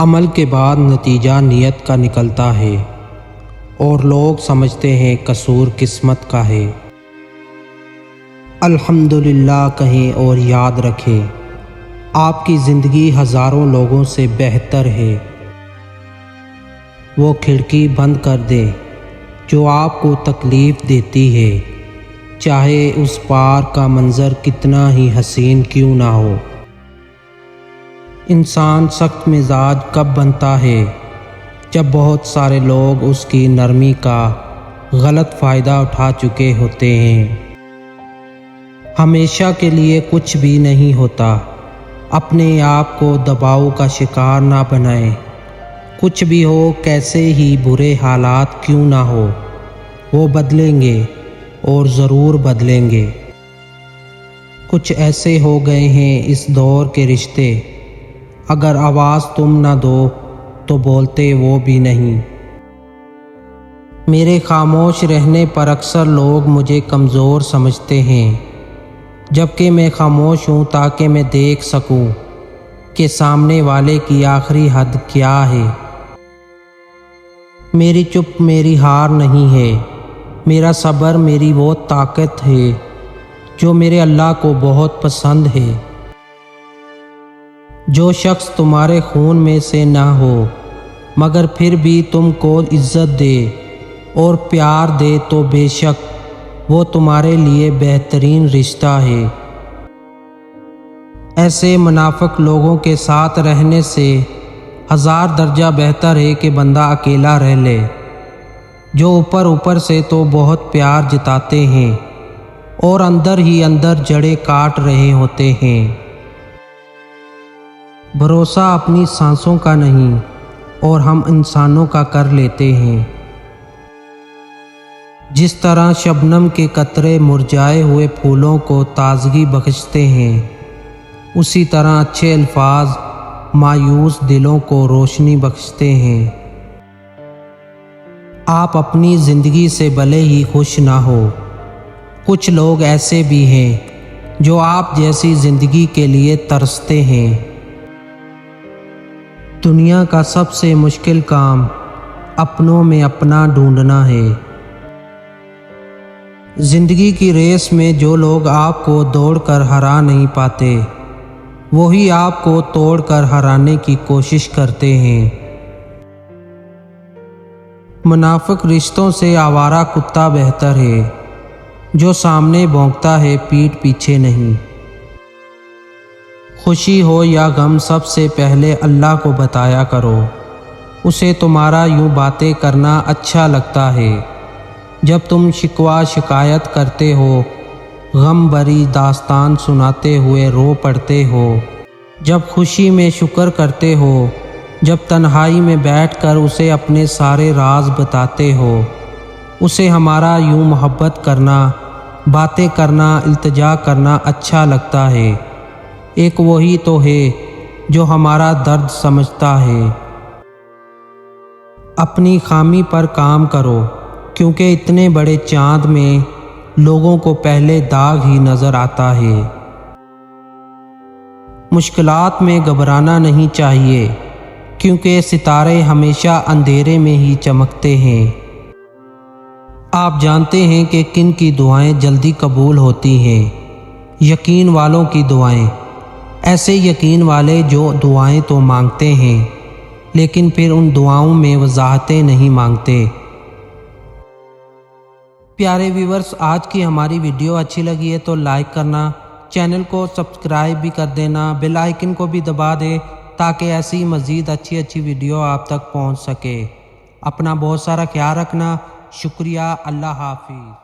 عمل کے بعد نتیجہ نیت کا نکلتا ہے اور لوگ سمجھتے ہیں قصور قسمت کا ہے۔ الحمدللہ کہیں اور یاد رکھیں، آپ کی زندگی ہزاروں لوگوں سے بہتر ہے۔ وہ کھڑکی بند کر دیں جو آپ کو تکلیف دیتی ہے، چاہے اس پار کا منظر کتنا ہی حسین کیوں نہ ہو۔ انسان سخت مزاج کب بنتا ہے؟ جب بہت سارے لوگ اس کی نرمی کا غلط فائدہ اٹھا چکے ہوتے ہیں۔ ہمیشہ کے لیے کچھ بھی نہیں ہوتا، اپنے آپ کو دباؤ کا شکار نہ بنائیں۔ کچھ بھی ہو، کیسے ہی برے حالات کیوں نہ ہو، وہ بدلیں گے اور ضرور بدلیں گے۔ کچھ ایسے ہو گئے ہیں اس دور کے رشتے، اگر آواز تم نہ دو تو بولتے وہ بھی نہیں۔ میرے خاموش رہنے پر اکثر لوگ مجھے کمزور سمجھتے ہیں، جبکہ میں خاموش ہوں تاکہ میں دیکھ سکوں کہ سامنے والے کی آخری حد کیا ہے۔ میری چپ میری ہار نہیں ہے، میرا صبر میری وہ طاقت ہے جو میرے اللہ کو بہت پسند ہے۔ جو شخص تمہارے خون میں سے نہ ہو مگر پھر بھی تم کو عزت دے اور پیار دے تو بے شک وہ تمہارے لیے بہترین رشتہ ہے۔ ایسے منافق لوگوں کے ساتھ رہنے سے ہزار درجہ بہتر ہے کہ بندہ اکیلا رہ لے، جو اوپر سے تو بہت پیار جتاتے ہیں اور اندر ہی اندر جڑیں کاٹ رہے ہوتے ہیں۔ بھروسہ اپنی سانسوں کا نہیں اور ہم انسانوں کا کر لیتے ہیں۔ جس طرح شبنم کے قطرے مرجھائے ہوئے پھولوں کو تازگی بخشتے ہیں، اسی طرح اچھے الفاظ مایوس دلوں کو روشنی بخشتے ہیں۔ آپ اپنی زندگی سے بھلے ہی خوش نہ ہو، کچھ لوگ ایسے بھی ہیں جو آپ جیسی زندگی کے لیے ترستے ہیں۔ دنیا کا سب سے مشکل کام اپنوں میں اپنا ڈھونڈنا ہے۔ زندگی کی ریس میں جو لوگ آپ کو دوڑ کر ہرا نہیں پاتے، وہی آپ کو توڑ کر ہرانے کی کوشش کرتے ہیں۔ منافق رشتوں سے آوارہ کتا بہتر ہے، جو سامنے بھونکتا ہے پیٹھ پیچھے نہیں۔ خوشی ہو یا غم سب سے پہلے اللہ کو بتایا کرو، اسے تمہارا یوں باتیں کرنا اچھا لگتا ہے۔ جب تم شکوہ شکایت کرتے ہو، غم بھری داستان سناتے ہوئے رو پڑتے ہو، جب خوشی میں شکر کرتے ہو، جب تنہائی میں بیٹھ کر اسے اپنے سارے راز بتاتے ہو، اسے ہمارا یوں محبت کرنا، باتیں کرنا، التجا کرنا اچھا لگتا ہے۔ ایک وہی تو ہے جو ہمارا درد سمجھتا ہے۔ اپنی خامی پر کام کرو، کیونکہ اتنے بڑے چاند میں لوگوں کو پہلے داغ ہی نظر آتا ہے۔ مشکلات میں گھبرانا نہیں چاہیے، کیونکہ ستارے ہمیشہ اندھیرے میں ہی چمکتے ہیں۔ آپ جانتے ہیں کہ کن کی دعائیں جلدی قبول ہوتی ہیں؟ یقین والوں کی دعائیں۔ ایسے یقین والے جو دعائیں تو مانگتے ہیں لیکن پھر ان دعاؤں میں وضاحتیں نہیں مانگتے۔ پیارے ویورز، آج کی ہماری ویڈیو اچھی لگی ہے تو لائک کرنا، چینل کو سبسکرائب بھی کر دینا، بیل آئیکن کو بھی دبا دے تاکہ ایسی مزید اچھی ویڈیو آپ تک پہنچ سکے۔ اپنا بہت سارا خیال رکھنا، شکریہ، اللہ حافظ۔